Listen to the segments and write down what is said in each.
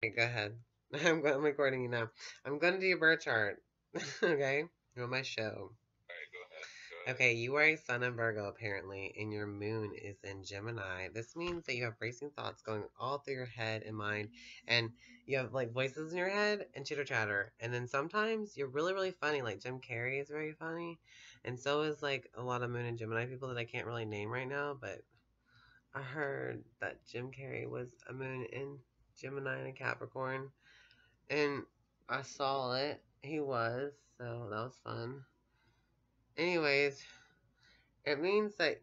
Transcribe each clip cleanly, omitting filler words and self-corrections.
Okay, go ahead. I'm recording you now. I'm gonna do your birth chart. Okay? You're on my show. Okay, you are a sun in Virgo apparently, and your moon is in Gemini. This means that you have racing thoughts going all through your head and mind, and you have like voices in your head and chitter chatter. And then sometimes you're really, really funny. Like Jim Carrey is very funny, and so is like a lot of moon and Gemini people that I can't really name right now, but I heard that Jim Carrey was a moon in Gemini and a Capricorn, and I saw it. He was, so that was fun. Anyways, it means that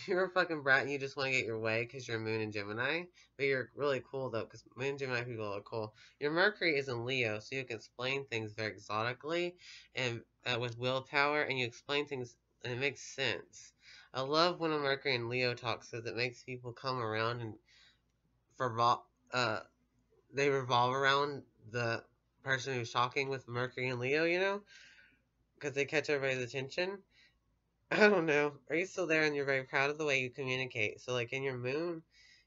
you're a fucking brat and you just want to get your way because you're moon in Gemini, but you're really cool though because moon and Gemini people are cool. Your Mercury is in Leo, so you can explain things very exotically and with willpower, and you explain things and it makes sense. I love when a Mercury and Leo talks because it makes people come around and for uh they revolve around the person who's talking with Mercury and Leo, you know, because they catch everybody's attention. I don't know. Are you still there? And you're very proud of the way you communicate. So, like in your moon,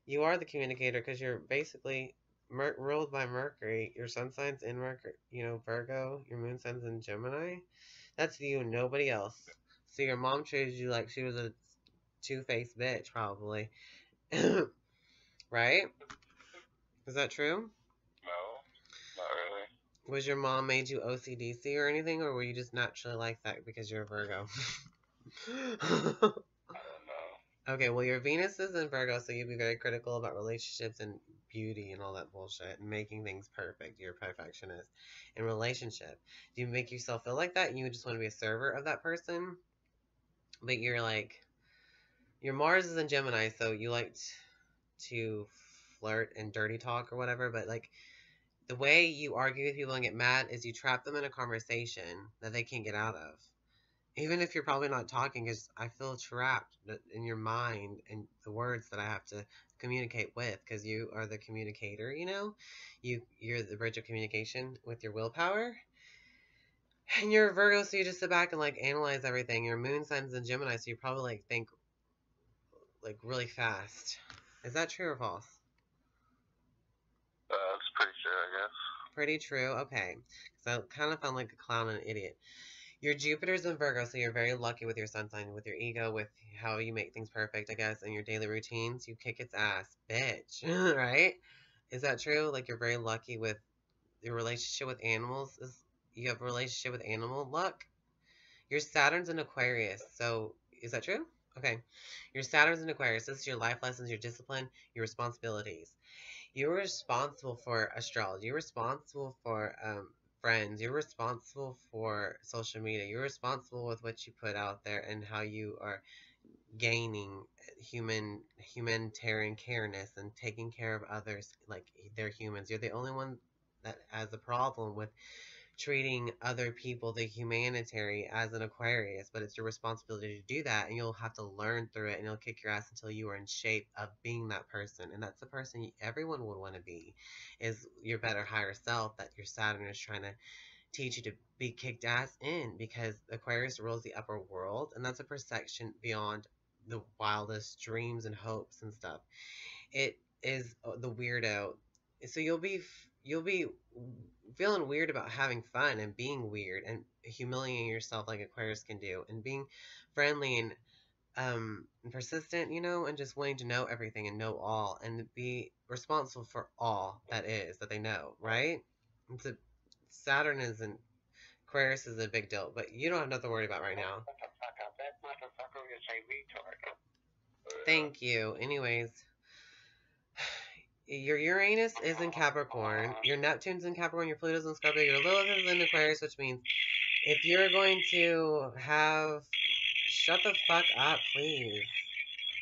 you are the communicator because you're basically ruled by Mercury. Your sun sign's in Mercury, you know, Virgo. Your moon sign's in Gemini. That's you and nobody else. So your mom treated you like she was a two-faced bitch, probably. Right? Is that true? Not really. Was your mom made you OCDC or anything, or were you just naturally like that because you're a Virgo? I don't know. Okay, well, your Venus is in Virgo, so you'd be very critical about relationships and beauty and all that bullshit and making things perfect. You're a perfectionist in relationship. Do you make yourself feel like that and you just want to be a server of that person? But you're like, your Mars is in Gemini, so you like to flirt and dirty talk or whatever, but like, the way you argue with people and get mad is you trap them in a conversation that they can't get out of. Even if you're probably not talking, because I feel trapped in your mind and the words that I have to communicate with, because you are the communicator, you know? You're the bridge of communication with your willpower. And you're a Virgo, so you just sit back and like analyze everything. Your moon sign's in Gemini, so you probably like think like really fast. Is that true or false? It's pretty sure, I guess. Pretty true. Okay. So I kind of sound like a clown and an idiot. Your Jupiter's in Virgo, so you're very lucky with your sun sign, with your ego, with how you make things perfect, I guess, and your daily routines. You kick its ass, bitch. Right? Is that true? Like you're very lucky with your relationship with animals. You have a relationship with animal luck? Your Saturn's in Aquarius, so is that true? Okay. Your Saturn's in Aquarius. This is your life lessons, your discipline, your responsibilities. You're responsible for astrology. You're responsible for friends. You're responsible for social media. You're responsible with what you put out there and how you are gaining humanitarian careness and taking care of others like they're humans. You're the only one that has a problem with treating other people, the humanitarian, as an Aquarius, but it's your responsibility to do that, and you'll have to learn through it, and you'll kick your ass until you are in shape of being that person, and that's the person everyone would want to be, is your better higher self that your Saturn is trying to teach you to be kicked ass in, because Aquarius rules the upper world, and that's a perception beyond the wildest dreams and hopes and stuff. It is the weirdo. So you'll be feeling weird about having fun and being weird and humiliating yourself like Aquarius can do, and being friendly and persistent, you know, and just wanting to know everything and know all and be responsible for all that is that they know, right? It's a Saturn is in Aquarius is a big deal, but you don't have nothing to worry about right now. Thank you. Anyways, your Uranus is in Capricorn, your Neptune's in Capricorn, your Pluto's in Scorpio, your Lilith is in Aquarius, which means if you're going to have... Shut the fuck up, please.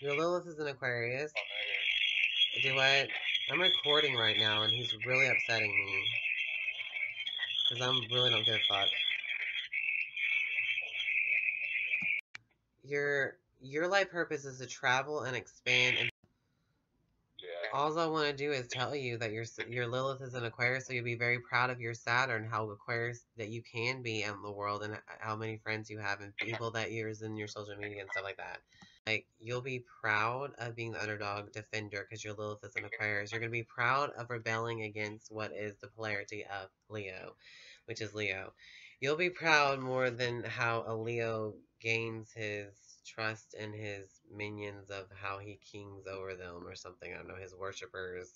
Your Lilith is in Aquarius. Do what? I'm recording right now, and he's really upsetting me. Because I really don't give a fuck. Your life purpose is to travel and expand and... All I want to do is tell you that your Lilith is in Aquarius, so you'll be very proud of your Saturn, how Aquarius that you can be out in the world, and how many friends you have, and people that you're in your social media and stuff like that. like, you'll be proud of being the underdog defender because your Lilith is an Aquarius. You're going to be proud of rebelling against what is the polarity of Leo, which is Leo. You'll be proud more than how a Leo gains his trust and his minions of how he kings over them or something. I don't know, his worshippers.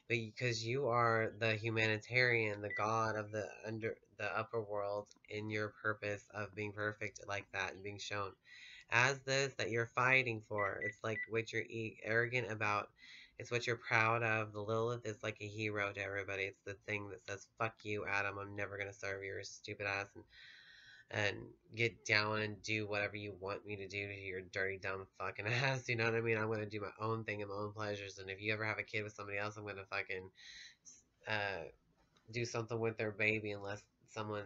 But because you are the humanitarian, the god of the upper world in your purpose of being perfect like that and being shown as this that you're fighting for. It's like what you're arrogant about. It's what you're proud of. The Lilith is like a hero to everybody. It's the thing that says, fuck you, Adam. I'm never going to serve your stupid ass and get down and do whatever you want me to do to your dirty, dumb fucking ass. You know what I mean? I'm going to do my own thing and my own pleasures. And if you ever have a kid with somebody else, I'm going to fucking do something with their baby unless someone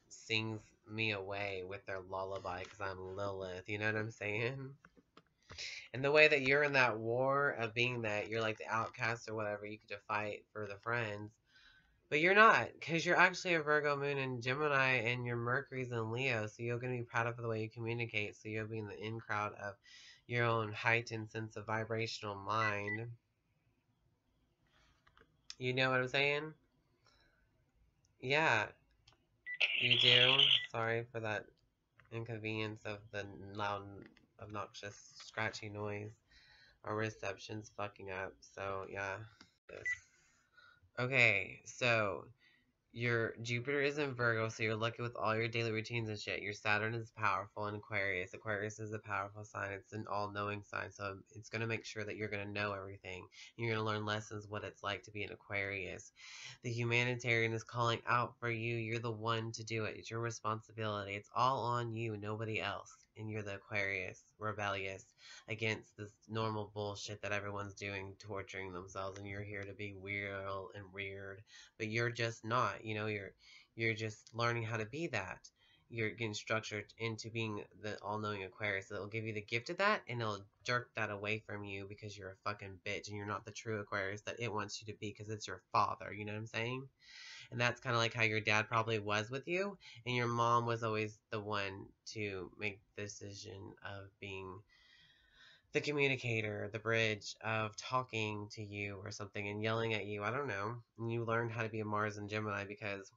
sings me away with their lullaby because I'm Lilith. You know what I'm saying? And the way that you're in that war of being that you're like the outcast or whatever, you could just fight for the friends. But you're not, because you're actually a Virgo moon in Gemini and your Mercury's in Leo, so you're going to be proud of the way you communicate, so you'll be in the in crowd of your own heightened sense of vibrational mind. You know what I'm saying? Yeah, you do. Sorry for that inconvenience of the loud, obnoxious, scratchy noise. Our reception's fucking up, so yeah. Okay, so your Jupiter is in Virgo, so you're lucky with all your daily routines and shit. Your Saturn is powerful in Aquarius. Aquarius is a powerful sign. It's an all-knowing sign, so it's going to make sure that you're going to know everything. You're going to learn lessons what it's like to be an Aquarius. The humanitarian is calling out for you. You're the one to do it. It's your responsibility. It's all on you, nobody else. And you're the Aquarius, rebellious against this normal bullshit that everyone's doing, torturing themselves, and you're here to be weird and weird, but you're just not. You know, you're just learning how to be that. You're getting structured into being the all-knowing Aquarius. So it'll give you the gift of that, and it'll jerk that away from you because you're a fucking bitch and you're not the true Aquarius that it wants you to be because it's your father. You know what I'm saying? And that's kind of like how your dad probably was with you, and your mom was always the one to make the decision of being the communicator, the bridge of talking to you or something and yelling at you. I don't know. And you learned how to be a Mars and Gemini because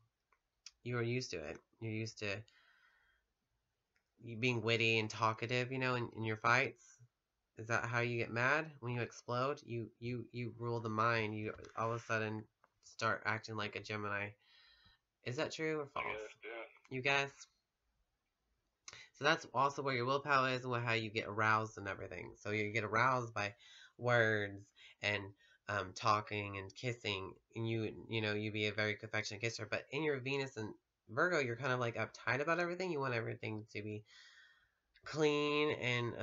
you were used to it. You're used to you being witty and talkative, you know, in your fights. Is that how you get mad when you explode? You rule the mind. You all of a sudden start acting like a Gemini. Is that true or false? Yeah. You guys? So that's also where your willpower is and how you get aroused and everything. So you get aroused by words and talking and kissing, and you know you be a very affectionate kisser. But in your Venus and Virgo, you're kind of like uptight about everything. You want everything to be clean and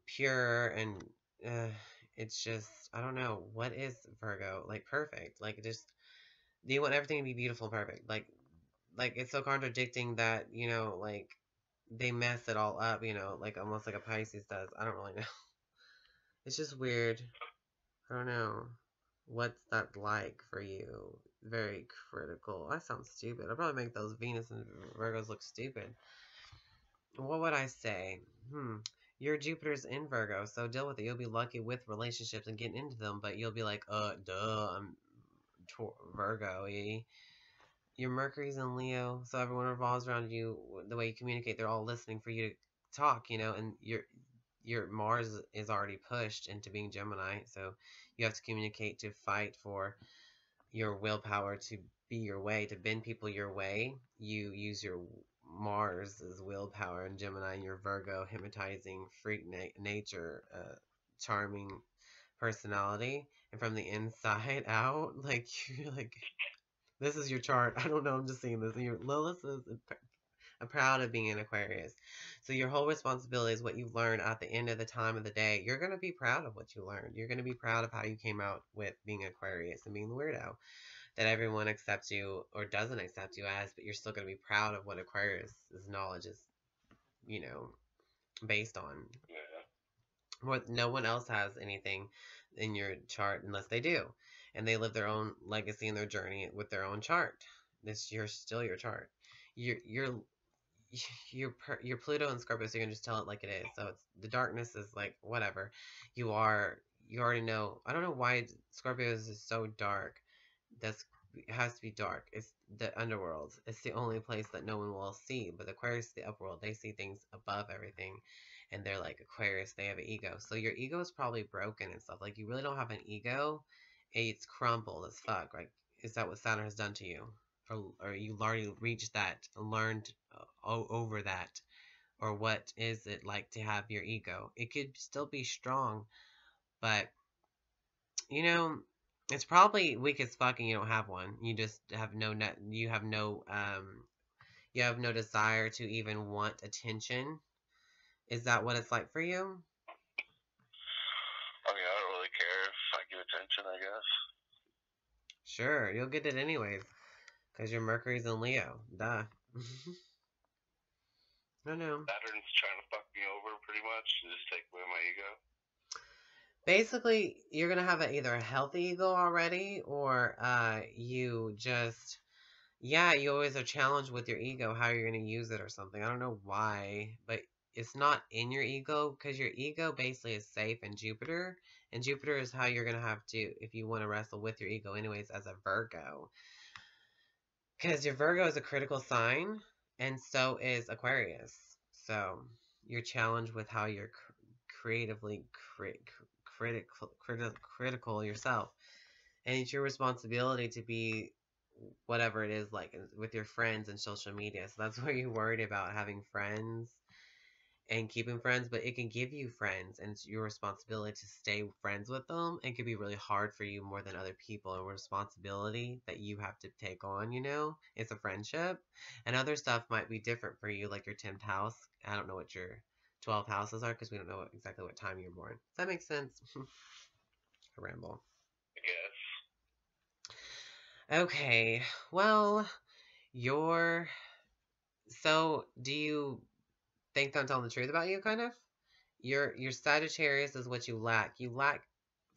pure, and it's just I don't know what is Virgo like perfect. Like just do you want everything to be beautiful and perfect? Like it's so contradicting that you know like they mess it all up, you know, like almost like a Pisces does. I don't really know. It's just weird. I don't know. What's that like for you? Very critical. I sound stupid. I'll probably make those Venus and Virgos look stupid. What would I say? Your Jupiter's in Virgo, so deal with it. You'll be lucky with relationships and getting into them, but you'll be like, duh, I'm Virgo, eh? Your Mercury's in Leo, so everyone revolves around you. The way you communicate, they're all listening for you to talk, you know, and your Mars is already pushed into being Gemini, so you have to communicate to fight for your willpower to be your way, to bend people your way. You use your Mars as willpower in Gemini, and your Virgo hypnotizing freak nature, charming personality, and from the inside out, like you're like this is your chart. I don't know. I'm just seeing this. Your Lilith is proud of being an Aquarius. So your whole responsibility is what you learn at the end of the time of the day. You're going to be proud of what you learned. You're going to be proud of how you came out with being Aquarius and being the weirdo that everyone accepts you or doesn't accept you as, but you're still going to be proud of what Aquarius' knowledge is, you know, based on. Yeah. What no one else has anything in your chart unless they do. And they live their own legacy and their journey with their own chart. You're still your chart. You're your Pluto and Scorpio, so you can just tell it like it is. So it's the darkness is like whatever. You already know. I don't know why Scorpio is so dark. That's it has to be dark. It's the underworld. It's the only place that no one will see. But Aquarius is the upworld. They see things above everything, and they're like Aquarius. They have an ego. So your ego is probably broken and stuff. Like you really don't have an ego. It's crumpled as fuck. Like is that what Saturn has done to you? Or you already reached that, learned over that, or what is it like to have your ego? It could still be strong, but you know, it's probably weak as fuck, and you don't have one. You just have no net. You have no desire to even want attention. Is that what it's like for you? I mean, I don't really care if I give attention, I guess. Sure, you'll get it anyways, because your Mercury's in Leo. Duh. I know. Saturn's trying to fuck me over pretty much to just take away my ego. Basically, you're gonna have either a healthy ego already, or you just, yeah, you always are challenged with your ego, how you're gonna use it or something. I don't know why, but it's not in your ego, because your ego basically is safe in Jupiter, and Jupiter is how you're gonna have to, if you want to wrestle with your ego anyways, as a Virgo, because your Virgo is a critical sign, and so is Aquarius. So you're challenged with how you're creatively critical yourself, and it's your responsibility to be whatever it is, like with your friends and social media. So that's where you're worried about having friends and keeping friends, but it can give you friends, and it's your responsibility to stay friends with them. It can be really hard for you more than other people, and responsibility that you have to take on, it's a friendship. And other stuff might be different for you, like your 10th house. I don't know what your 12 houses are, because we don't know exactly what time you're born. Does that make sense? I ramble. I guess. Okay, well, so do you think I'm telling the truth about you, kind of? Your Sagittarius is what you lack. You lack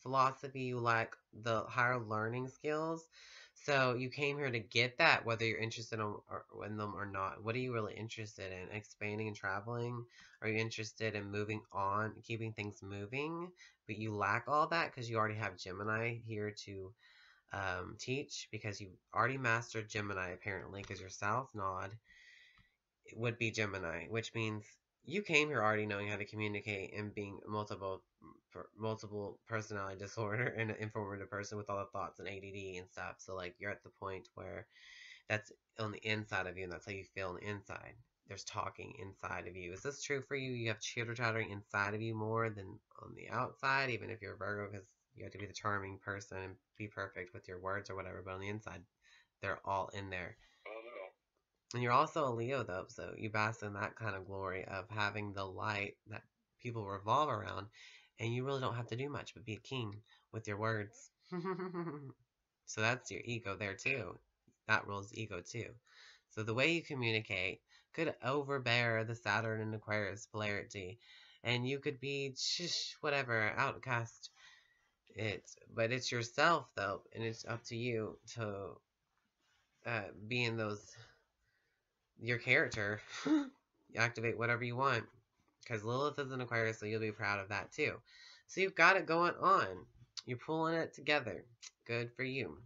philosophy, you lack the higher learning skills. So you came here to get that, whether you're interested in them or not. What are you really interested in? Expanding and traveling? Are you interested in moving on, keeping things moving? But you lack all that because you already have Gemini here to teach, because you already mastered Gemini apparently, because your South Node would be Gemini, which means you came here already knowing how to communicate and being multiple personality disorder and an informative person with all the thoughts and ADD and stuff. So like you're at the point where that's on the inside of you, and that's how you feel on the inside. There's talking inside of you. Is this true for you? You have chitter chattering inside of you more than on the outside, even if you're a Virgo, because you have to be the charming person and be perfect with your words or whatever. But on the inside, they're all in there. And you're also a Leo, though, so you bask in that kind of glory of having the light that people revolve around, and you really don't have to do much but be a king with your words. So that's your ego there, too. That rules ego, too. So the way you communicate could overbear the Saturn and Aquarius polarity, and you could be, whatever, outcast. But it's yourself, though, and it's up to you to be in your character. You activate whatever you want, because Lilith is an Aquarius, so you'll be proud of that too. So you've got it going on. You're pulling it together. Good for you.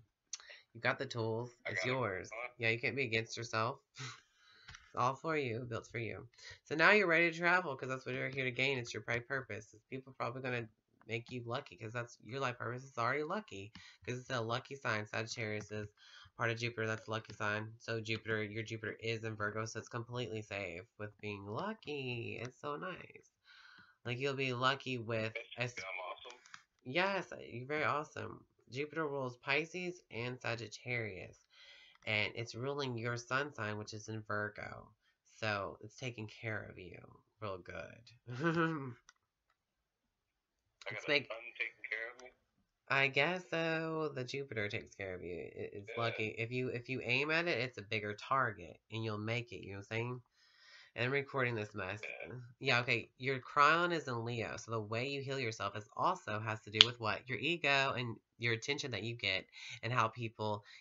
You've got the tools. It's yours. Yeah, you can't be against yourself. It's all for you, built for you. So now you're ready to travel, because that's what you're here to gain. It's your pride purpose. People are probably going to make you lucky, because that's your life purpose. It's already lucky, because it's a lucky sign. Sagittarius is part of Jupiter. That's a lucky sign. So your Jupiter is in Virgo, so it's completely safe with being lucky. It's so nice. Like you'll be lucky with. I'm awesome. Yes, you're very awesome. Jupiter rules Pisces and Sagittarius, and it's ruling your sun sign, which is in Virgo. So it's taking care of you real good. I got the sun taking care of me? I guess so. The Jupiter takes care of you. It's lucky. If you aim at it, it's a bigger target, and you'll make it. You know what I'm saying? And I'm recording this mess. Yeah, okay. Your Chiron is in Leo, so the way you heal yourself also has to do with what? Your ego and your attention that you get, and how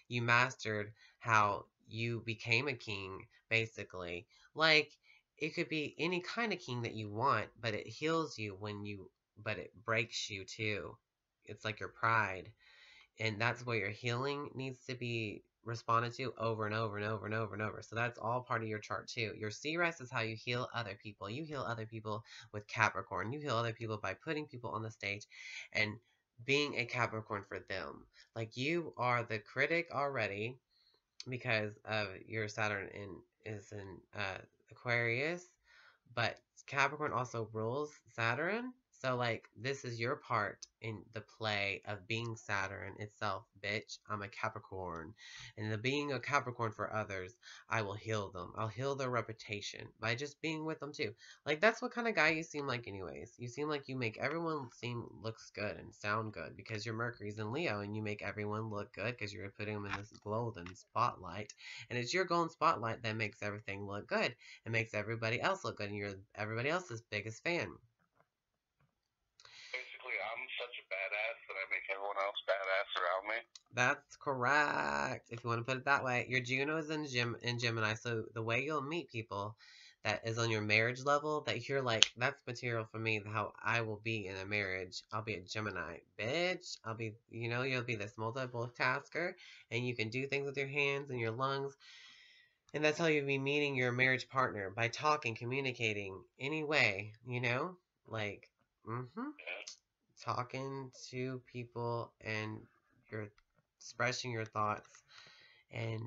you mastered how you became a king, basically. Like, it could be any kind of king that you want, but it heals you but it breaks you too. It's like your pride. And that's where your healing needs to be responded to over and over and over and over and over. So that's all part of your chart too. Your C-rest is how you heal other people. You heal other people with Capricorn. You heal other people by putting people on the stage and being a Capricorn for them. Like, you are the critic already because of your Saturn is in Aquarius, but Capricorn also rules Saturn. So, like, this is your part in the play of being Saturn itself, bitch. I'm a Capricorn. And the being a Capricorn for others, I will heal them. I'll heal their reputation by just being with them too. Like, that's what kind of guy you seem like anyways. You seem like you make everyone looks good and sound good because your Mercury's in Leo, and you make everyone look good because you're putting them in this golden spotlight. And it's your golden spotlight that makes everything look good. It makes everybody else look good, and you're everybody else's biggest fan. Basically, I'm such a badass that I make everyone else badass around me. That's correct. If you want to put it that way, your Juno is in Gemini, so the way you'll meet people that is on your marriage level, that you're like, that's material for me, how I will be in a marriage. I'll be a Gemini, bitch. I'll be, you'll be this multiple tasker, and you can do things with your hands and your lungs. And that's how you'll be meeting your marriage partner, by talking, communicating, any way, like, talking to people, and you're expressing your thoughts and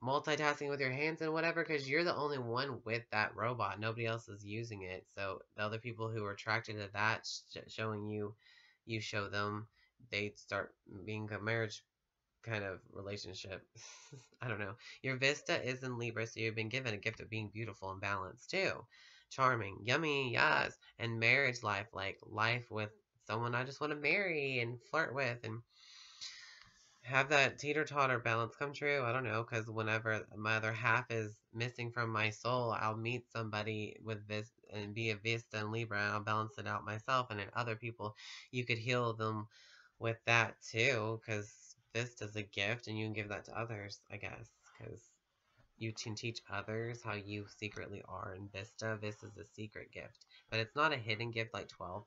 multitasking with your hands and whatever, because you're the only one with that robot. Nobody else is using it. So the other people who are attracted to that, showing you, you show them, they start being a marriage kind of relationship. I don't know. Your Vista is in Libra, so you've been given a gift of being beautiful and balanced too. Charming, yummy, yes. And marriage life, like life with someone I just want to marry and flirt with and have that teeter-totter balance come true. I don't know, because whenever my other half is missing from my soul, I'll meet somebody with this and be a Vista and Libra, and I'll balance it out myself. And then other people, you could heal them with that too, because Vista's a gift, and you can give that to others, I guess, because you can teach others how you secretly are in Vista. Vista's a secret gift, but it's not a hidden gift like 12th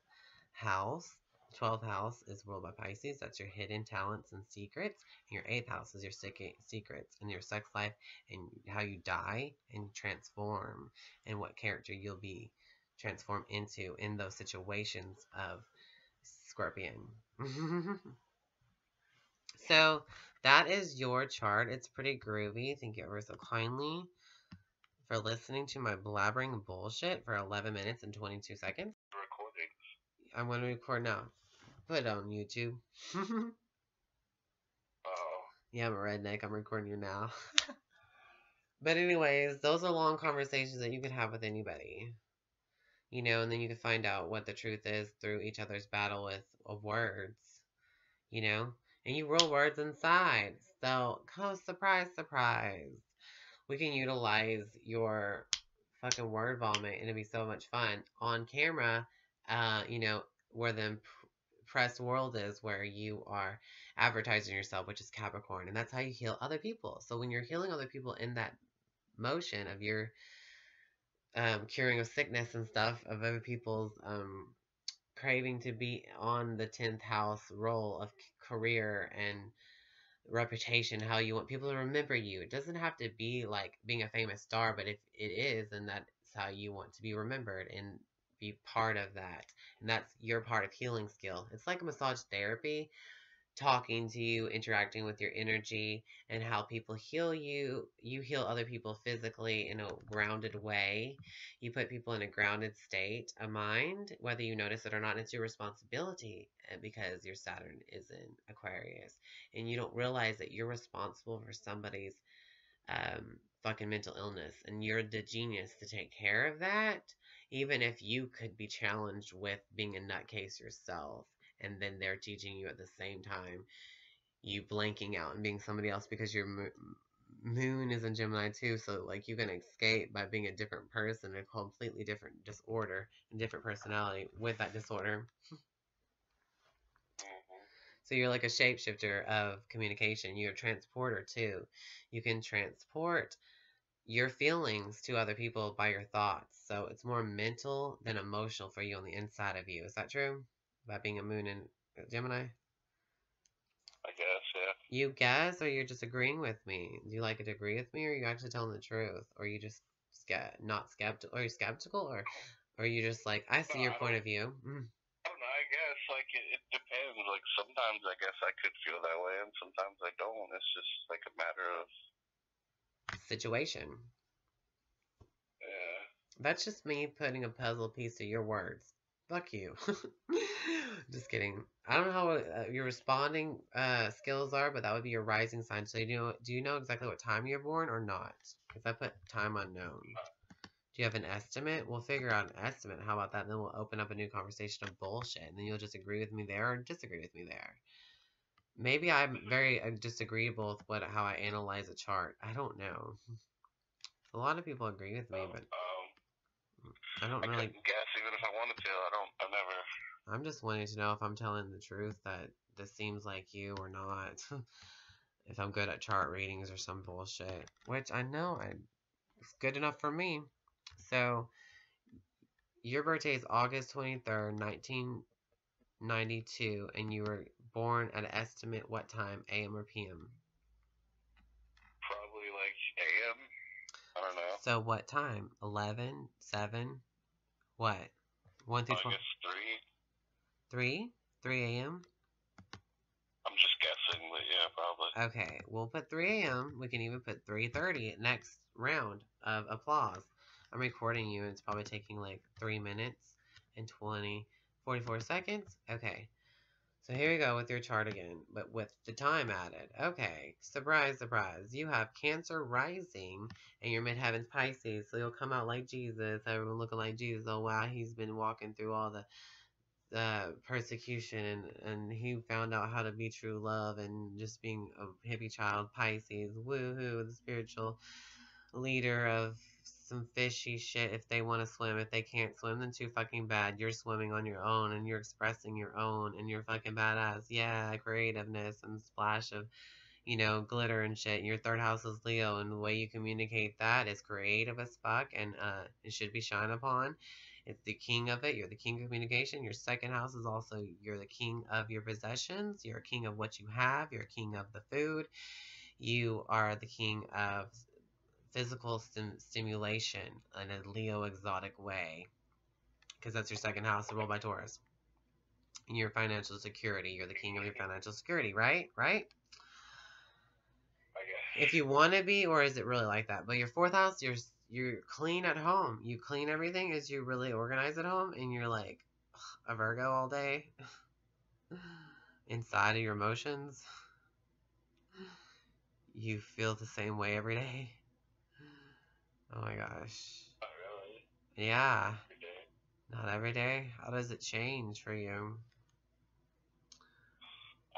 house. 12th house is ruled by Pisces. That's your hidden talents and secrets. And your 8th house is your secrets and your sex life and how you die and transform and what character you'll be transformed into in those situations of Scorpion. So that is your chart. It's pretty groovy. Thank you ever so kindly for listening to my blabbering bullshit for 11 minutes and 22 seconds. Recording. I'm going to record now. Put it on YouTube. Oh. Yeah, I'm a redneck. I'm recording you now. But anyways, those are long conversations that you can have with anybody. And then you can find out what the truth is through each other's battle of words. And you roll words inside. So, surprise, surprise. We can utilize your fucking word vomit, and it'd be so much fun on camera. Where the press world is, where you are advertising yourself, which is Capricorn, and that's how you heal other people. So when you're healing other people in that motion of your curing of sickness and stuff, of other people's craving to be on the 10th house role of career and reputation, how you want people to remember you. It doesn't have to be like being a famous star, but if it is, then that's how you want to be remembered and be part of that. And that's your part of healing skill. It's like a massage therapy, talking to you, interacting with your energy, and how people heal you. You heal other people physically in a grounded way. You put people in a grounded state of mind, whether you notice it or not. It's your responsibility because your Saturn is in Aquarius, and you don't realize that you're responsible for somebody's fucking mental illness, and you're the genius to take care of that, even if you could be challenged with being a nutcase yourself, and then they're teaching you at the same time, you blanking out and being somebody else because your moon is in Gemini too, so like you can escape by being a different person, a completely different disorder and different personality with that disorder. So you're like a shapeshifter of communication. You're a transporter too. You can transport your feelings to other people by your thoughts. So it's more mental than emotional for you on the inside of you. Is that true? About being a moon in Gemini? I guess, yeah. You guess, or you're just agreeing with me? Do you like to agree with me, or are you actually telling the truth? Or are you just not skeptical? Are you skeptical, or are you just like, I see your point of view? I don't know, I guess, like, it depends. Like, sometimes I guess I could feel that way, and sometimes I don't. It's just, like, a matter of situation. Yeah. That's just me putting a puzzle piece to your words. Fuck you. Just kidding. I don't know how your responding skills are, but that would be your rising sign. So do you know exactly what time you're born or not? Because I put time unknown. Do you have an estimate? We'll figure out an estimate. How about that? And then we'll open up a new conversation of bullshit, and then you'll just agree with me there or disagree with me there. Maybe I'm very disagreeable with how I analyze a chart. I don't know. A lot of people agree with me, but I don't really guess even if I wanted to, I never. I'm just wanting to know if I'm telling the truth, that this seems like you or not. If I'm good at chart readings or some bullshit, which I know it's good enough for me. So your birthday is August 23rd, 1992, and you were born at an estimate what time, AM or PM? Probably like AM. I don't know. So what time? 11, 7, what? 1 through 12? I guess 3? 3 a.m.? I'm just guessing, but yeah, probably. Okay, we'll put 3 a.m. We can even put 3:30 next round of applause. I'm recording you, and it's probably taking like 3 minutes and 44 seconds. Okay, so here we go with your chart again, but with the time added. Okay, surprise, surprise. You have Cancer rising, and your midheaven's Pisces, so you'll come out like Jesus. Everyone looking like Jesus. Oh, wow, he's been walking through all the persecution, and he found out how to be true love and just being a hippie child. Pisces, woohoo, the spiritual leader of some fishy shit. If they want to swim, if they can't swim, then too fucking bad. You're swimming on your own, and you're expressing your own, and you're fucking badass. Yeah, creativeness and splash of glitter and shit. Your third house is Leo, and the way you communicate that is creative as fuck, and it should be shined upon. It's the king of it. You're the king of communication. Your second house is also, you're the king of your possessions. You're a king of what you have. You're a king of the food. You are the king of physical stimulation in a Leo exotic way, because that's your second house, ruled by Taurus. And your financial security. You're the king of your financial security, right? Right? If you want to be, or is it really like that? But your fourth house, you're clean at home. You clean everything. Is you really organized at home, and you're like a Virgo all day inside of your emotions. You feel the same way every day. Oh my gosh. Not really. Yeah. Every day. Not every day. How does it change for you? I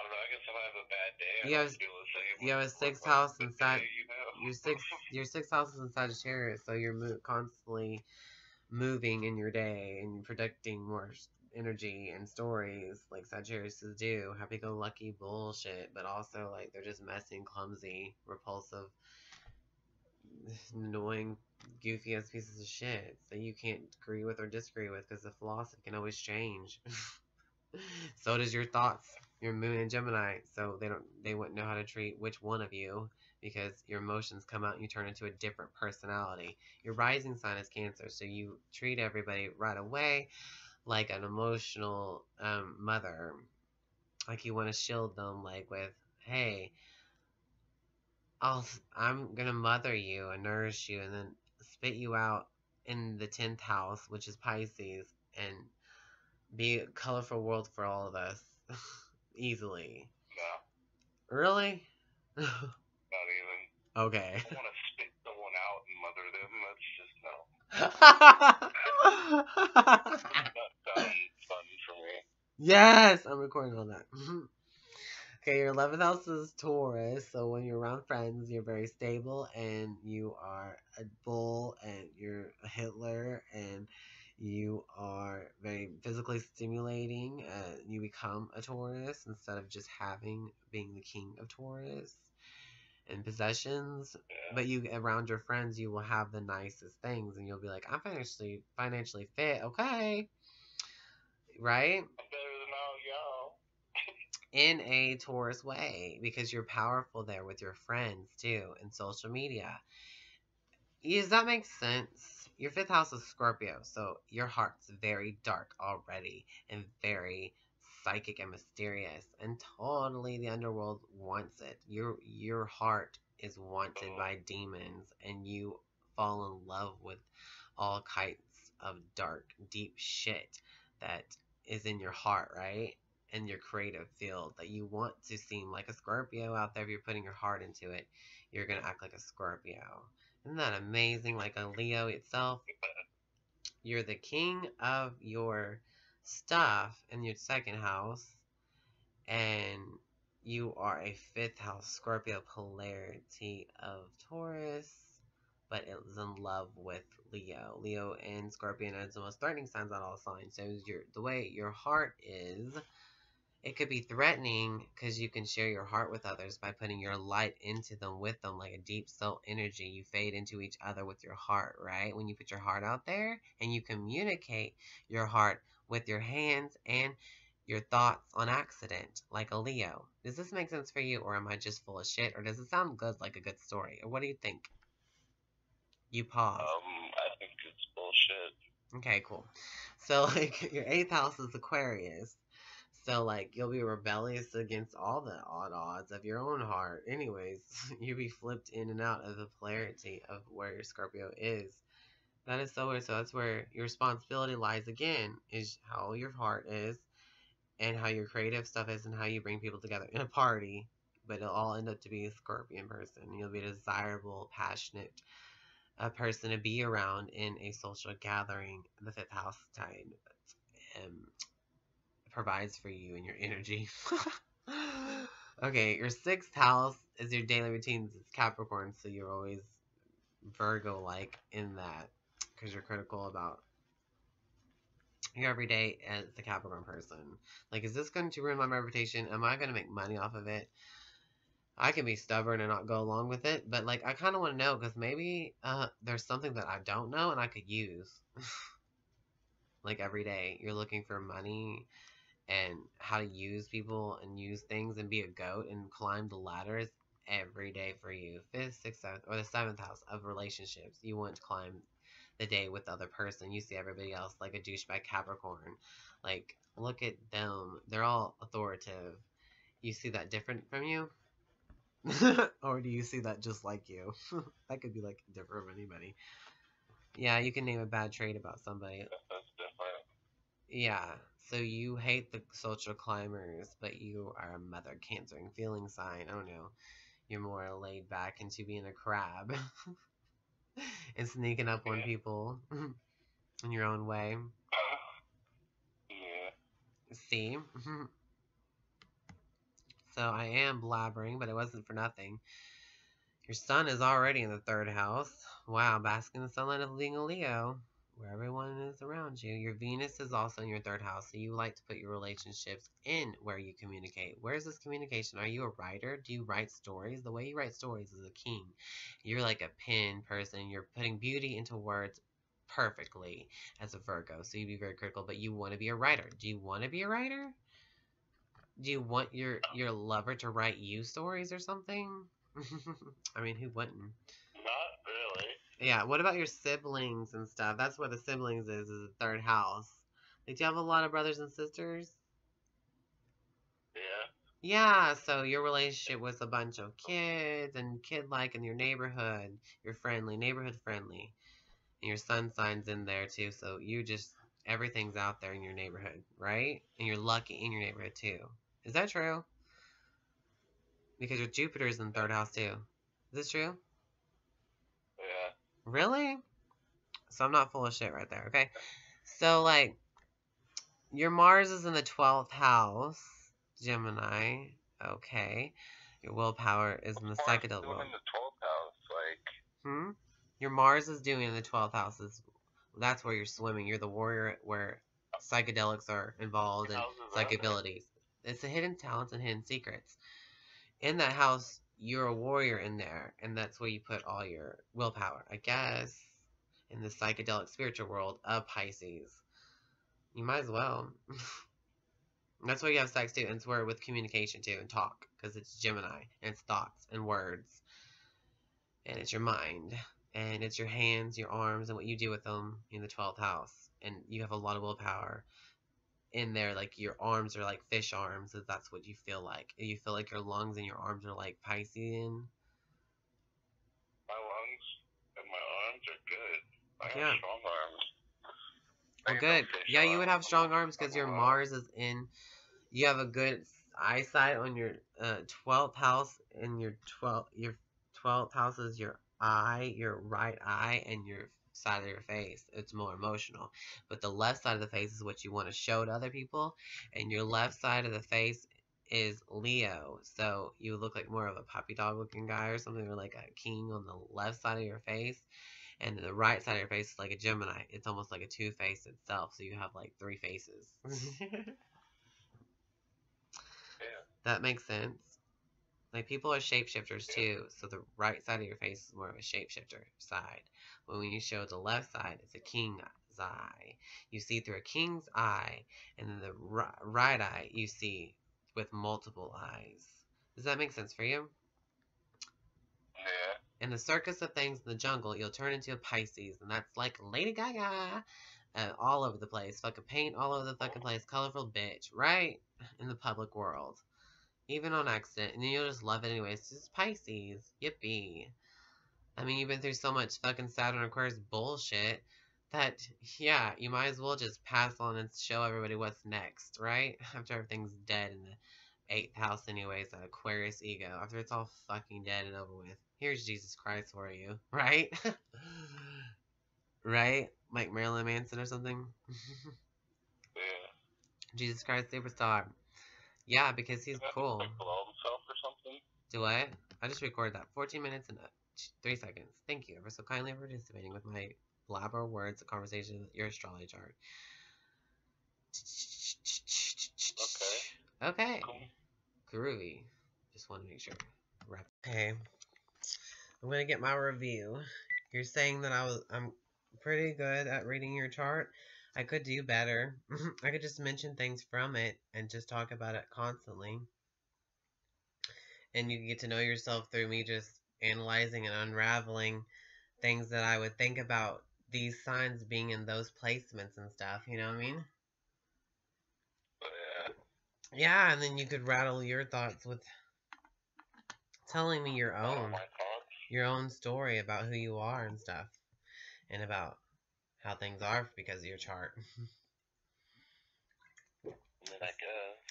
don't know. I guess if I have a bad day, You I have, feel the same. you have a sixth house inside. Day, Your sixth house is in Sagittarius, so you're constantly moving in your day and predicting more energy and stories like Sagittarius do. Happy-go-lucky bullshit, but also like they're just messy, clumsy, repulsive, annoying, goofy ass pieces of shit that you can't agree with or disagree with, because the philosophy can always change. So does your thoughts. Your moon in Gemini, so they wouldn't know how to treat which one of you, because your emotions come out and you turn into a different personality. Your rising sign is Cancer, so you treat everybody right away like an emotional mother, like you want to shield them, like with, hey, I'm gonna mother you and nourish you, and then spit you out in the 10th house, which is Pisces, and be a colorful world for all of us. Easily. No. Really? Not even. Okay. I want to spit someone out and mother them. That's just no. That sounds fun for me. Yes, I'm recording on that. Okay, your 11th house is Taurus, so when you're around friends, you're very stable, and you are a bull, and you're a Hitler, and You are very physically stimulating. You become a Taurus instead of just being the king of Taurus and possessions. But you around your friends, you will have the nicest things, and you'll be like, I'm financially fit, okay, right? Better than all y'all. In a Taurus way, because you're powerful there with your friends too, and social media. Does that make sense? Your fifth house is Scorpio, so your heart's very dark already and very psychic and mysterious, and totally the underworld wants it. Your heart is wanted by demons, and you fall in love with all kinds of dark, deep shit that is in your heart, right? In your creative field that you want to seem like a Scorpio out there. If you're putting your heart into it, you're gonna act like a Scorpio. Isn't that amazing? Like a Leo itself, you're the king of your stuff in your second house, and you are a fifth house Scorpio polarity of Taurus, but it was in love with Leo. Leo and Scorpion are the most threatening signs on all signs. So the way your heart is, it could be threatening because you can share your heart with others by putting your light into them with them, like a deep soul energy. You fade into each other with your heart, right? When you put your heart out there and you communicate your heart with your hands and your thoughts on accident, like a Leo. Does this make sense for you, or am I just full of shit, or does it sound good, like a good story? Or what do you think? You pause. I think it's bullshit. Okay, cool. So, like, your eighth house is Aquarius. So, like, you'll be rebellious against all the odd odds of your own heart. Anyways, you'll be flipped in and out of the polarity of where your Scorpio is. That is so weird. So that's where your responsibility lies again, is how your heart is, and how your creative stuff is, and how you bring people together in a party. But it'll all end up to be a Scorpion person. You'll be a desirable, passionate person to be around in a social gathering. The fifth house tide provides for you and your energy. Okay, your sixth house is your daily routines. It's Capricorn, so you're always Virgo like in that because you're critical about your everyday as the Capricorn person. Like, is this going to ruin my reputation? Am I going to make money off of it? I can be stubborn and not go along with it, but like I kind of want to know because maybe there's something that I don't know and I could use. Like every day, you're looking for money and how to use people and use things and be a goat and climb the ladders every day for you. Fifth, sixth, seventh, or the seventh house of relationships. You want to climb the day with the other person. You see everybody else like a douchebag Capricorn. Like, look at them. They're all authoritative. You see that different from you? Or do you see that just like you? That could be like different from anybody. Yeah, you can name a bad trait about somebody. That's different. Yeah, so you hate the social climbers, but you are a mother Cancer and feeling sign. I don't know. You're more laid back into being a crab and sneaking up on people in your own way. Yeah. See? So I am blabbering, but it wasn't for nothing. Your sun is already in the third house. Wow, basking in the sunlight of being a Leo, where everyone is around you. Your Venus is also in your third house, so you like to put your relationships in where you communicate. Where's this communication? Are you a writer? Do you write stories? The way you write stories is a king. You're like a pen person. You're putting beauty into words perfectly as a Virgo, so you'd be very critical, but you want to be a writer. Do you want to be a writer? Do you want your lover to write you stories or something? I mean, who wouldn't? Not really. Yeah, what about your siblings and stuff? That's where the siblings is the third house. Like, do you have a lot of brothers and sisters? Yeah. Yeah, so your relationship with a bunch of kids and kid-like in your neighborhood. You're friendly, neighborhood friendly. And your sun sign's in there too, so you just, everything's out there in your neighborhood, right? And you're lucky in your neighborhood too. Is that true? Because your Jupiter's in the third house too. Is this true? Yeah. Really? So I'm not full of shit right there, okay? So, like, your Mars is in the 12th house, Gemini. Okay. Your willpower is in the psychedelic world. In the 12th house, like. Your Mars is doing in the 12th house. That's where you're swimming. You're the warrior where psychedelics are involved and psychic abilities. It's the hidden talents and hidden secrets. In that house, you're a warrior in there, and that's where you put all your willpower, I guess, in the psychedelic spiritual world of Pisces. You might as well. That's why you have sex too, and it's where with communication too, and talk, because it's Gemini, and it's thoughts and words, and it's your mind, and it's your hands, your arms, and what you do with them in the 12th house, and you have a lot of willpower in there. Like your arms are like fish arms, if that's what you feel like. You feel like your lungs and your arms are like Piscean. My lungs and my arms are good. I have strong arms. Well, good. Yeah, you would have strong arms because your Mars is in. You have a good eyesight on your 12th house, and your 12th house is your eye, your right eye, and your side of your face. It's more emotional. But the left side of the face is what you want to show to other people, and your left side of the face is Leo. So you look like more of a puppy dog looking guy or something, or like a king on the left side of your face. And the right side of your face is like a Gemini. It's almost like a two-face itself. So you have like three faces. That makes sense. Like people are shapeshifters too. So the right side of your face is more of a shapeshifter side. But when you show the left side, it's a king's eye. You see through a king's eye. And then the right eye you see with multiple eyes. Does that make sense for you? Yeah. In the circus of things in the jungle, you'll turn into a Pisces, and that's like Lady Gaga, all over the place. Fucking paint all over the fucking place, colorful bitch, right? In the public world, even on accident, and then you'll just love it anyways. It's just Pisces, yippee. I mean, you've been through so much fucking Saturn Aquarius bullshit that, yeah, you might as well just pass on and show everybody what's next, right? After everything's dead in the 8th house anyways, that Aquarius ego. After it's all fucking dead and over with. Here's Jesus Christ for you, right? Right? Like Marilyn Manson or something? Yeah. Jesus Christ Superstar. Yeah, because he's cool. Like blow himself or something? Do what? I just recorded that. 14 minutes and 3 seconds. Thank you ever so kindly for participating with my blabber words, a conversation with your astrology chart. Okay. Groovy. Just want to make sure. Okay. I'm gonna get my review. You're saying that I'm pretty good at reading your chart. I could do better. I could just mention things from it and just talk about it constantly. And you get to know yourself through me just analyzing and unraveling things that I would think about these signs being in those placements and stuff, you know what I mean? Yeah, and then you could rattle your thoughts with telling me your own story about who you are and stuff, and about how things are because of your chart.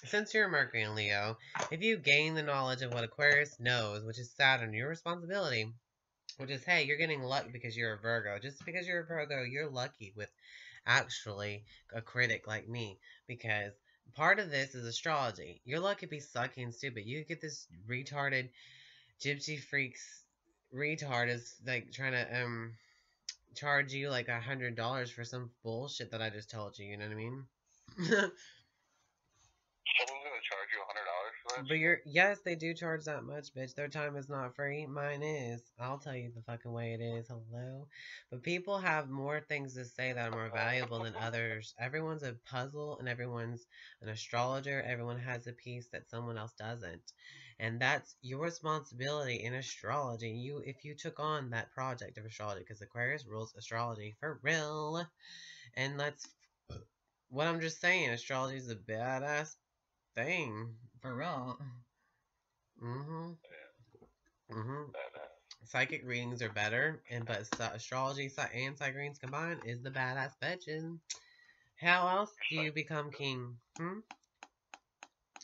Since you're Mercury and Leo, if you gain the knowledge of what Aquarius knows, which is Saturn, your responsibility, which is, hey, you're getting lucky because you're a Virgo. Just because you're a Virgo, you're lucky with actually a critic like me, because part of this is astrology. You're lucky to be sucky and stupid. You get this retarded gypsy freaks retard is like trying to charge you like $100 for some bullshit that I just told you. You know what I mean? Someone's gonna charge you $100 for that? But yes, they do charge that much, bitch. Their time is not free. Mine is. I'll tell you the fucking way it is. Hello. But people have more things to say that are more valuable than others. Everyone's a puzzle and everyone's an astrologer. Everyone has a piece that someone else doesn't. And that's your responsibility in astrology. If you took on that project of astrology, because Aquarius rules astrology for real. And that's what I'm just saying. Astrology is a badass thing. For real. Psychic readings are better, but astrology and psychic readings combined is the badass bitchin'. How else do you become king?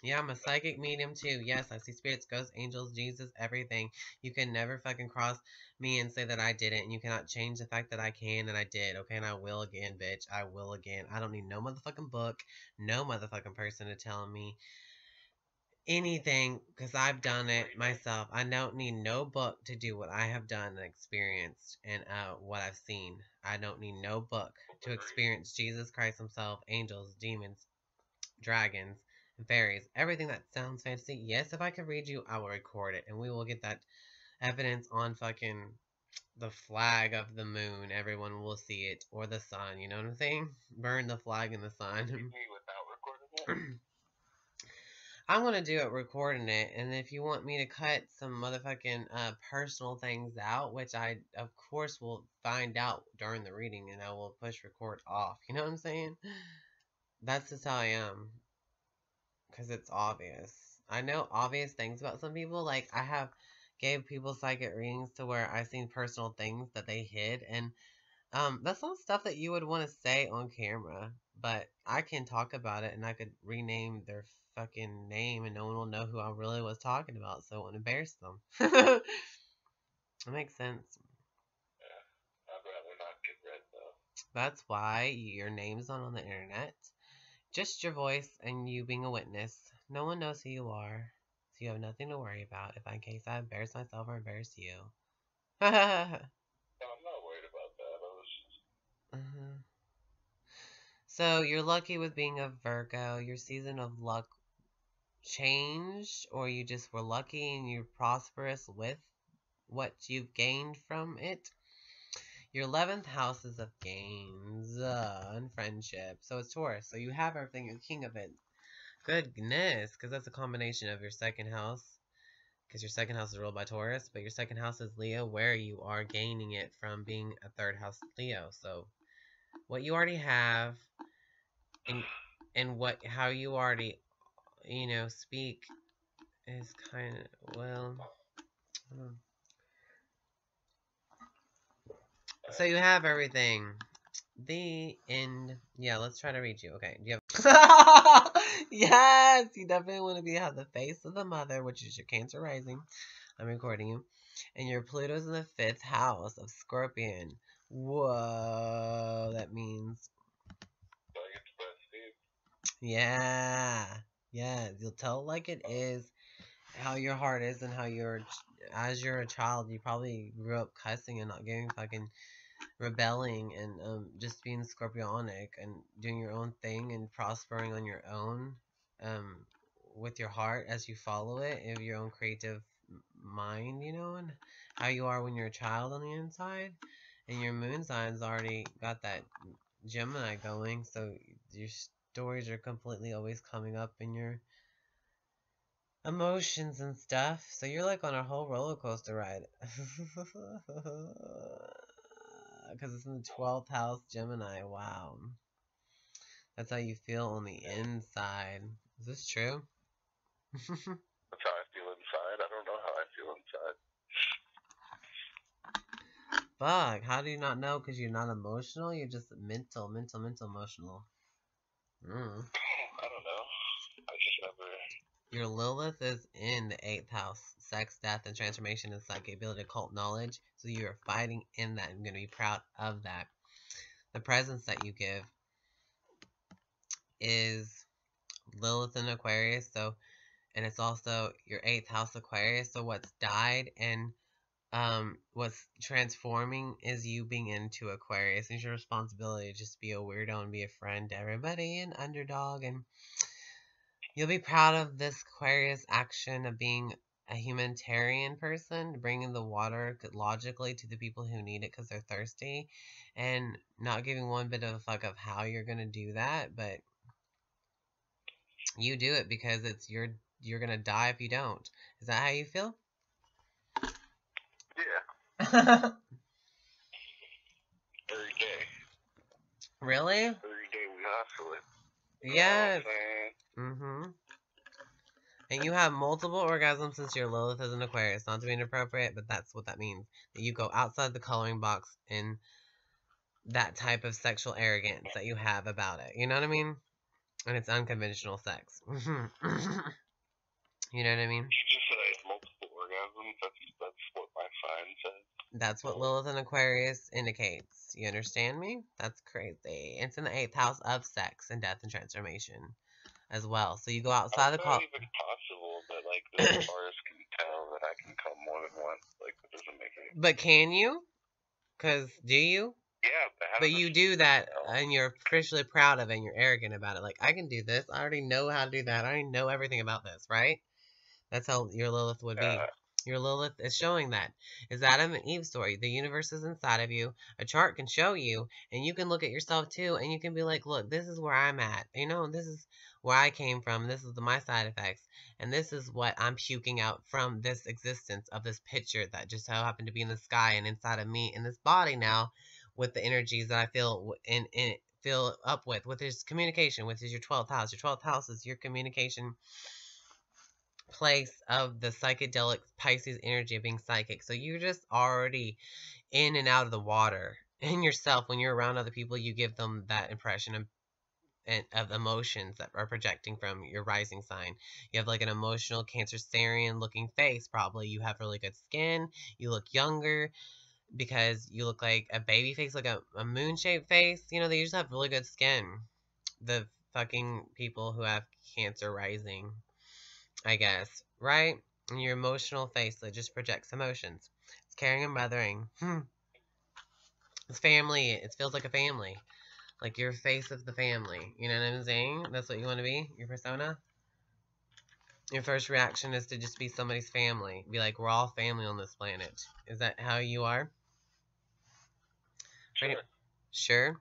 Yeah, I'm a psychic medium too. Yes, I see spirits, ghosts, angels, Jesus, everything. You can never fucking cross me and say that I didn't. And you cannot change the fact that I can and I did. Okay, and I will again, bitch. I will again. I don't need no motherfucking book, no motherfucking person to tell me anything, because I've done it myself. I don't need no book to do what I have done and experienced and what I've seen. I don't need no book to experience Jesus Christ himself, angels, demons, dragons, and fairies. Everything that sounds fantasy. Yes, if I could read you, I will record it, and we will get that evidence on fucking the flag of the moon. Everyone will see it, or the sun. You know what I'm saying? Burn the flag in the sun. Without recording it? I'm gonna do it recording it, and if you want me to cut some motherfucking personal things out, which I of course will find out during the reading, and I will push record off. You know what I'm saying? That's just how I am, because it's obvious. I know obvious things about some people. Like I have gave people psychic readings to where I seen personal things that they hid, and that's not stuff that you would want to say on camera, but I can talk about it and I could rename their fucking name and no one will know who I really was talking about, so it won't embarrass them. That makes sense. Yeah, I'd rather not get read though. That's why your name's not on the internet. Just your voice and you being a witness. No one knows who you are, so you have nothing to worry about if in case I embarrass myself or embarrass you. No, I'm not worried about that. I was just... So you're lucky with being a Virgo. Your season of luck changed, or you just were lucky and you're prosperous with what you've gained from it. Your 11th house is of gains and friendship. So it's Taurus. So you have everything. You're king of it. Goodness, because that's a combination of your second house. Because your second house is ruled by Taurus, but your second house is Leo, where you are gaining it from being a third house Leo. So what you already have, and how you already speak is kind of, well, so you have everything. The end. Yeah, let's try to read you. Okay, do you have... Yes, you definitely want to have the face of the mother, which is your Cancer rising. I'm recording you. And your Pluto's in the 5th house of Scorpion. Whoa, that means... Yeah. Yeah, you'll tell like it is, how your heart is, and how as you're a child, you probably grew up cussing and not giving fucking rebelling and just being scorpionic and doing your own thing and prospering on your own with your heart as you follow it, of your own creative mind, and how you are when you're a child on the inside. And your moon sign's already got that Gemini going, so your stories are completely always coming up in your emotions and stuff. So you're like on a whole roller coaster ride. Because it's in the 12th house, Gemini. Wow. That's how you feel on the inside. Is this true? That's how I feel inside. I don't know how I feel inside. Fuck. How do you not know? Because you're not emotional? You're just mental emotional. I don't know. I just never... Your Lilith is in the 8th house. Sex, death, and transformation and psychic ability, occult knowledge. So you're fighting in that. I'm going to be proud of that. The presence that you give is Lilith in Aquarius. So, and it's also your 8th house Aquarius. So what's died and what's transforming is you being into Aquarius. It's your responsibility to just be a weirdo and be a friend to everybody and underdog, and you'll be proud of this Aquarius action of being a humanitarian person, bringing the water logically to the people who need it because they're thirsty, and not giving one bit of a fuck of how you're going to do that, but you do it because you're going to die if you don't. Is that how you feel? Yeah. Every day. Really? Every day we hustle it. Yes. Mm-hmm. And you have multiple orgasms since your Lilith is an Aquarius. Not to be inappropriate, but that's what that means. That you go outside the coloring box in that type of sexual arrogance that you have about it. You know what I mean? And it's unconventional sex. You know what I mean? You just said I have multiple orgasms. That's what my sign says. That's what Lilith and Aquarius indicates. You understand me? That's crazy. It's in the 8th house of sex and death and transformation as well. So you go outside the How's that even possible? Just as far as can tell that I can come more than once, like, it doesn't make any sense. But can you? Because do you? Yeah, but you do that, and you're officially proud of it, and you're arrogant about it. Like, I can do this. I already know how to do that. I already know everything about this, right? That's how your Lilith would be. Your Lilith is showing that. It's Adam and Eve story. The universe is inside of you. A chart can show you, and you can look at yourself too, and you can be like, look, this is where I'm at. You know, this is where I came from. This is my side effects. And this is what I'm puking out from this existence of this picture that just so happened to be in the sky and inside of me in this body now, with the energies that I feel feel up with is communication, which is your 12th house. Your 12th house is your communication place of the psychedelic Pisces energy of being psychic. So you're just already in and out of the water. In yourself, when you're around other people, you give them that impression of emotions that are projecting from your rising sign. You have like an emotional Cancerian looking face, probably. You have really good skin. You look younger because you look like a baby face, like a moon shaped face. You know, they usually have really good skin. The fucking people who have Cancer rising, I guess, right? And your emotional face that just projects emotions. It's caring and mothering. It's family. It feels like a family. Like your face of the family. You know what I'm saying? That's what you want to be? Your persona? Your first reaction is to just be somebody's family. Be like, we're all family on this planet. Is that how you are? Sure. Sure?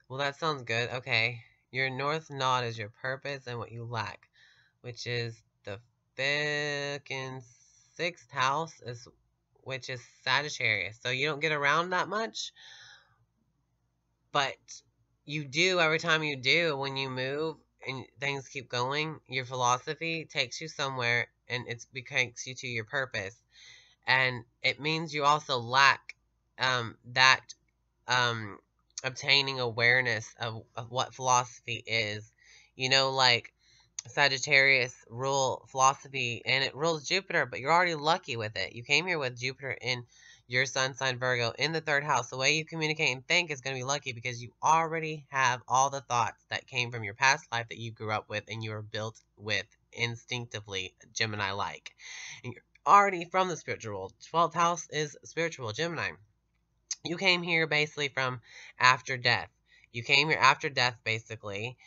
Well, that sounds good. Okay. Your north node is your purpose and what you lack, which is the fucking 6th house, which is Sagittarius. So you don't get around that much, but you do every time you do when you move and things keep going. Your philosophy takes you somewhere and it takes you to your purpose. And it means you also lack that obtaining awareness of what philosophy is. You know, like Sagittarius rule philosophy and it rules Jupiter, but you're already lucky with it. You came here with Jupiter in your sun sign Virgo in the 3rd house. The way you communicate and think is going to be lucky because you already have all the thoughts that came from your past life that you grew up with and you were built with instinctively, Gemini like. And you're already from the spiritual world. 12th house is spiritual, Gemini. You came here basically from after death. You came here after death, basically,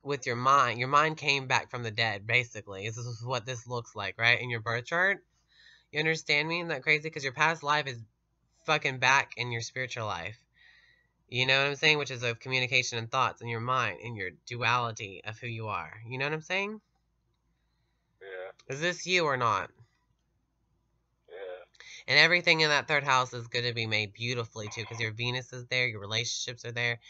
with your mind. Your mind came back from the dead, basically. This is what this looks like, right? In your birth chart. You understand me? Isn't that crazy? Because your past life is fucking back in your spiritual life. You know what I'm saying? Which is of communication and thoughts in your mind, in your duality of who you are. You know what I'm saying? Yeah. Is this you or not? Yeah. And everything in that 3rd house is going to be made beautifully too, because your Venus is there, your relationships are there,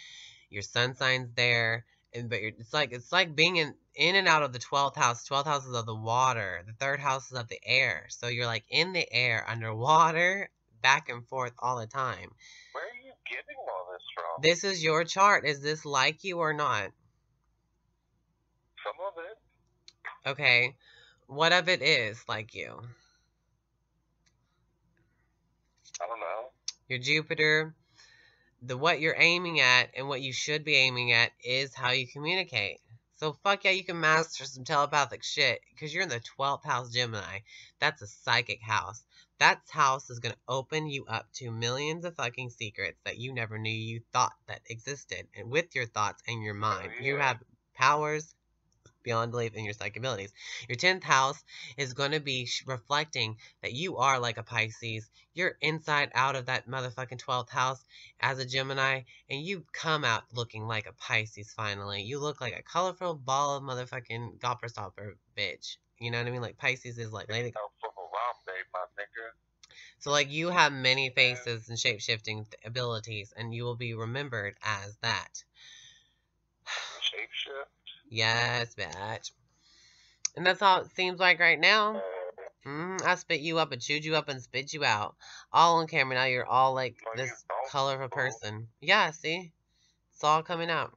your sun sign's there, but it's like being in and out of the 12th house. 12th house is of the water, the 3rd house is of the air. So you're like in the air, underwater, back and forth all the time. Where are you getting all this from? This is your chart. Is this like you or not? Some of it. Okay. What of it is like you? I don't know. Your Jupiter, what you're aiming at and what you should be aiming at is how you communicate. So fuck yeah, you can master some telepathic shit because you're in the 12th house Gemini. That's a psychic house. That house is going to open you up to millions of fucking secrets that you never knew you thought that existed. And with your thoughts and your mind, you have powers beyond belief in your psychic abilities. Your 10th house is going to be reflecting that you are like a Pisces. You're inside out of that motherfucking 12th house as a Gemini, and you come out looking like a Pisces finally. You look like a colorful ball of motherfucking gopper stopper bitch. You know what I mean? Like Pisces is like lady. So like you have many faces and shape-shifting abilities, and you will be remembered as that. Shapeshift? Yes, bitch. And that's how it seems like right now. I spit you up and chewed you up and spit you out. All on camera now. You're all like this colorful person. Yeah, see? It's all coming out.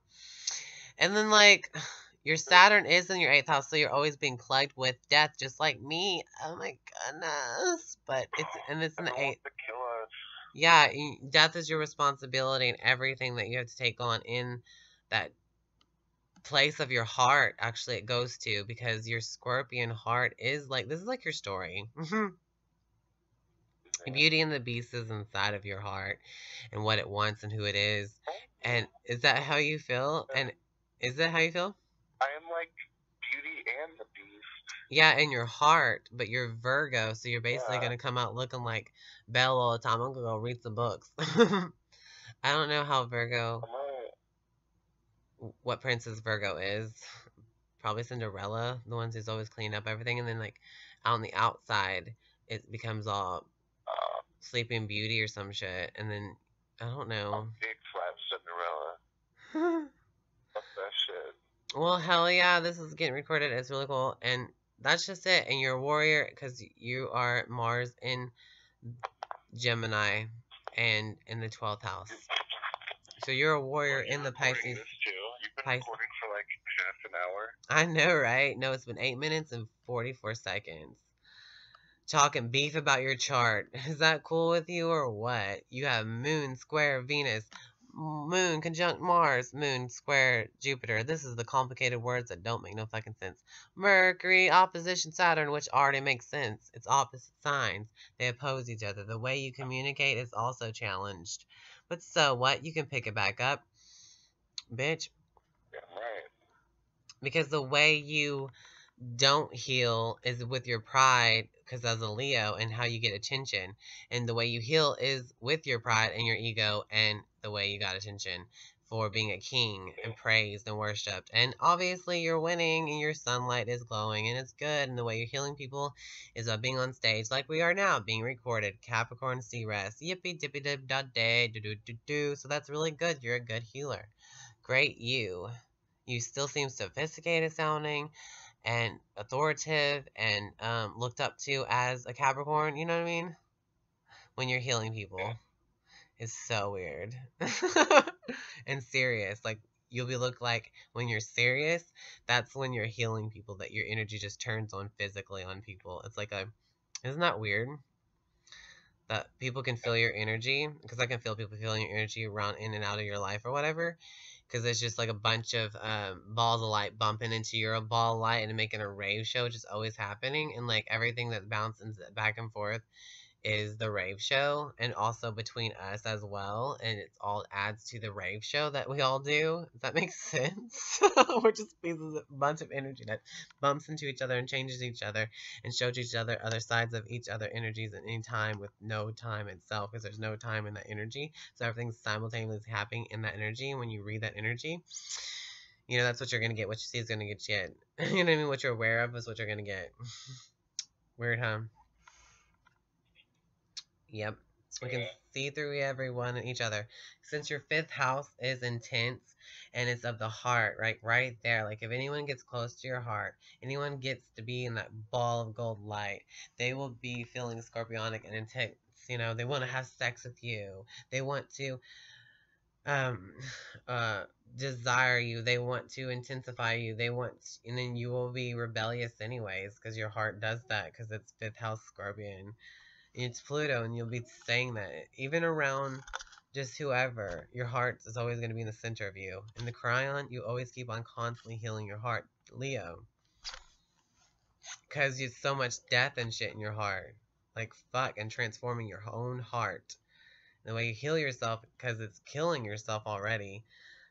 And then like your Saturn is in your 8th house, so you're always being plagued with death, just like me. Oh my goodness. But it's in the 8th. Yeah, death is your responsibility and everything that you have to take on in that place of your heart actually it goes to, because your Scorpion heart is like, this is like your story. The Beauty and the Beast is inside of your heart and what it wants and who it is. And is that how you feel? And is that how you feel? I am like Beauty and the Beast. Yeah, in your heart, but you're Virgo, so you're basically going to come out looking like Belle all the time. I'm going to go read some books. I don't know how Virgo, what princess Virgo is. Probably Cinderella, the ones who's always cleaning up everything, and then like on the outside, it becomes all Sleeping Beauty or some shit, and then I don't know. Big flat Cinderella. Fuck that shit. Well, hell yeah, this is getting recorded. It's really cool, and that's just it. And you're a warrior because you are Mars in Gemini and in the 12th house. So you're a warrior in the Pisces. This too. You've been recording for like half an hour. I know, right? No, it's been 8 minutes and 44 seconds. Talking beef about your chart. Is that cool with you or what? You have Moon square Venus, Moon conjunct Mars, Moon square Jupiter. This is the complicated words that don't make no fucking sense. Mercury opposition Saturn, which already makes sense. It's opposite signs. They oppose each other. The way you communicate is also challenged. But so what? You can pick it back up. Bitch. Yeah, right. Because the way you don't heal is with your pride, because as a Leo, and how you get attention, and the way you heal is with your pride and your ego, and the way you got attention for being a king and praised and worshipped. And obviously you're winning and your sunlight is glowing and it's good, and the way you're healing people is by being on stage like we are now, being recorded. Capricorn C-Rest, yippee dippy dip da day do do do do. So that's really good. You're a good healer. Great. You still seem sophisticated sounding and authoritative and looked up to as a Capricorn, you know what I mean? When you're healing people. It's so weird. And serious. Like, you'll be look like when you're serious, that's when you're healing people, that your energy just turns on physically on people. It's like isn't that weird? That people can feel your energy, because I can feel people feeling your energy around in and out of your life or whatever. Because it's just like a bunch of balls of light bumping into your ball of light and making a rave show just always happening. And like everything that bounces back and forth is the rave show, and also between us as well. And it all adds to the rave show that we all do. Does that make sense? We're just pieces of a bunch of energy that bumps into each other and changes each other and shows each other other sides of each other energies at any time, with no time itself, because there's no time in that energy. So everything's simultaneously happening in that energy. And when you read that energy, you know, that's what you're going to get. What you see is going to get you. You know what I mean? What you're aware of is what you're going to get. Weird, huh? Yep. We can see through everyone and each other. Since your 5th house is intense and it's of the heart, right there. Like if anyone gets close to your heart, anyone gets to be in that ball of gold light, they will be feeling scorpionic and intense. You know, they want to have sex with you. They want to desire you. They want to intensify you. And then you will be rebellious anyways, because your heart does that, because it's 5th house Scorpion. It's Pluto, and you'll be saying that even around just whoever. Your heart is always going to be in the center of you. In the Cryon, you always keep on constantly healing your heart, Leo, because there's so much death and shit in your heart. Like fuck, and transforming your own heart. The way you heal yourself, because it's killing yourself already.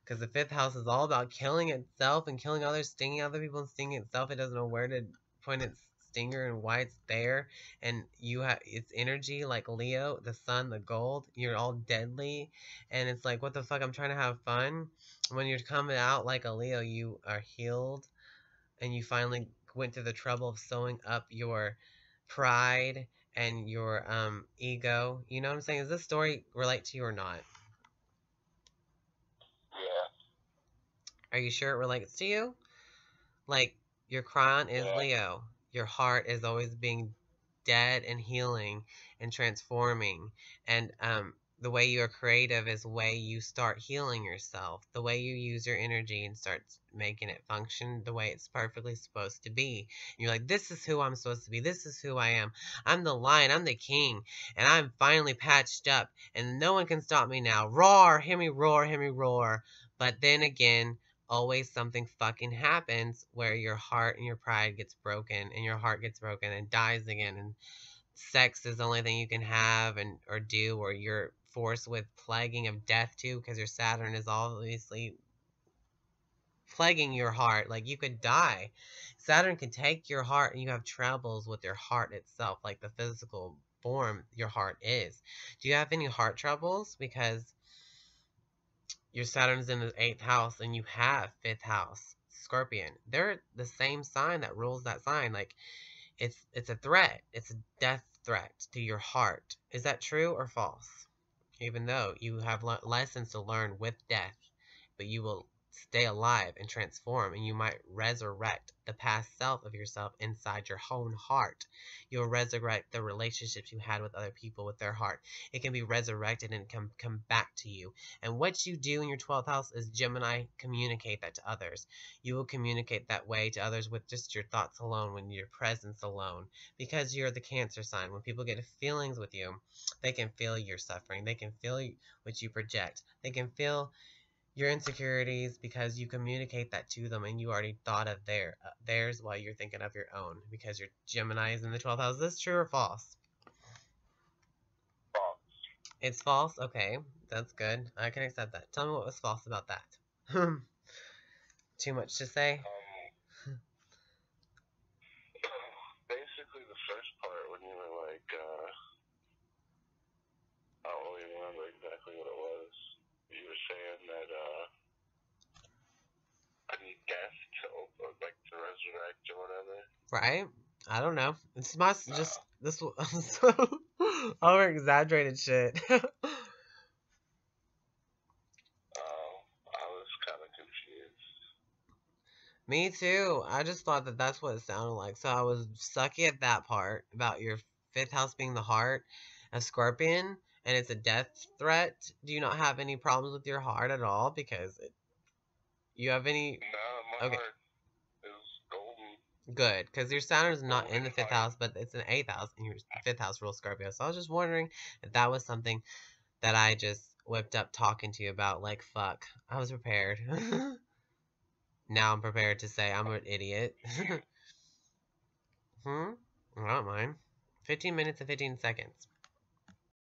Because the 5th house is all about killing itself and killing others, stinging other people and stinging itself. It doesn't know where to point its stinger and why it's there. And you have its energy, like Leo, the sun, the gold. You're all deadly. And it's like, what the fuck? I'm trying to have fun. When you're coming out like a Leo, you are healed. And you finally went through the trouble of sewing up your pride and your ego. You know what I'm saying? Does this story relate to you or not? Yeah. Are you sure it relates to you? Like, your crown is Leo. Your heart is always being dead and healing and transforming. And the way you are creative is the way you start healing yourself. The way you use your energy and start making it function the way it's perfectly supposed to be. And you're like, this is who I'm supposed to be. This is who I am. I'm the lion. I'm the king. And I'm finally patched up. And no one can stop me now. Roar. Hear me roar. Hear me roar. But then again, always something fucking happens where your heart and your pride gets broken, and your heart gets broken and dies again, and sex is the only thing you can have and or do, or you're forced with plaguing of death too, because your Saturn is obviously plaguing your heart. Like, you could die. Saturn can take your heart, and you have troubles with your heart itself, like the physical form your heart is. Do you have any heart troubles? Because your Saturn's in the 8th house, and you have 5th house Scorpion. They're the same sign that rules that sign. Like, it's a threat. It's a death threat to your heart. Is that true or false? Even though you have lessons to learn with death, but you will stay alive and transform, and you might resurrect the past self of yourself inside your own heart. You'll resurrect the relationships you had with other people with their heart. It can be resurrected and come back to you. And what you do in your 12th house is Gemini, communicate that to others. You will communicate that way to others with just your thoughts alone, when your presence alone, because you're the Cancer sign. When people get feelings with you, they can feel your suffering. They can feel what you project. They can feel your insecurities because you communicate that to them, and you already thought of theirs while you're thinking of your own, because your Gemini is in the 12th house. Is this true or false? False. It's false? Okay, that's good. I can accept that. Tell me what was false about that. Too much to say? Basically, the first part when you were like, I don't really remember exactly what it was. You were saying that I need death to resurrect or whatever. Right? I don't know. It's my just this over exaggerated shit. I was kind of confused. Me too. I just thought that that's what it sounded like. So I was sucky at that part about your 5th house being the heart, a Scorpion, and it's a death threat. Do you not have any problems with your heart at all? Because you have any? No, my heart is golden. Good, because your Saturn's not in the 5th house, but it's in the 8th house, and your 5th house rules Scorpio. So I was just wondering if that was something that I just whipped up talking to you about. Like, fuck, I was prepared. Now I'm prepared to say I'm an idiot. I don't mind. 15 minutes and 15 seconds.